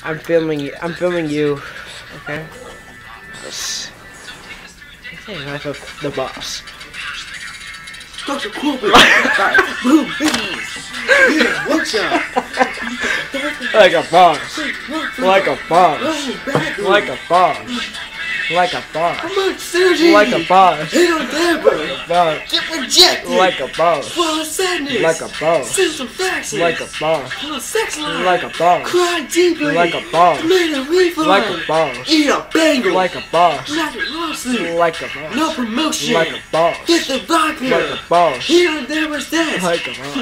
I'm filming you. I'm filming you. Okay. Yes. Okay, life of the boss. Dr. Corbin. Boom, yeah, watch out. Like a boss. Like a boss. Like a boss. Like a boss. I'm on surgery. Like a boss. Hit on Deborah. Boss. Get rejected. Like a boss. Full of sadness. Like a boss. Send some faxes. Like a boss. Full of sex life. Like a boss. Cry deeply. Like a boss. Made a refund. Like a boss. Eat a bagel. Like a boss. Not a lawsuit. Like a boss. No promotion. Like a boss. Get the vodka. Like a boss. Hit on Deborah's desk. Like a boss.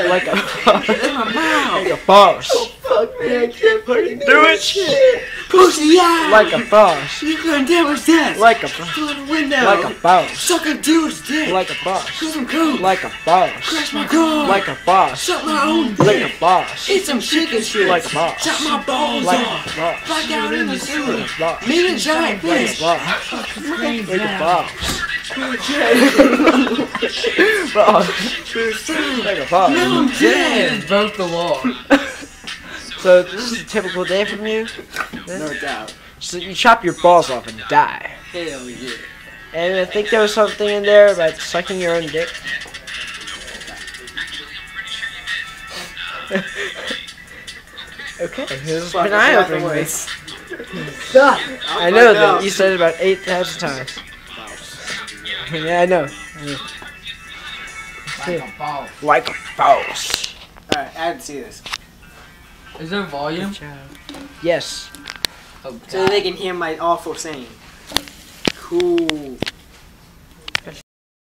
Like Like a boss. in my mouth. Like a boss. Fuck man, I can't fucking Do it. Shit. Pussy out. Like a boss. You can Deborah's desk. Like a boss. Through the window. Like a boss. Suck a dude's dick. Like a boss. Put some coke. Like a boss. Crash my car. Like a boss. Suck my own dick. Like a boss. Eat some chicken strips. Like a boss. Chop my balls Like off. a boss. Black out in the sewer. Like a boss. Meet a giant Like a fish. boss. Like a boss. Boss. Like a boss. Now I'm dead. Broke the wall. So this is a typical day from you. No doubt. So you chop your balls off and die. Hell yeah. And I think there was something in there about sucking your own dick. Okay, this has been eye-opening. I know that you said it about 8,000 times. Yeah, I know. Like a ball. Like a boss. Alright, I didn't see this. Is there volume? Yes. Oh, So they can hear my awful saying. Cool.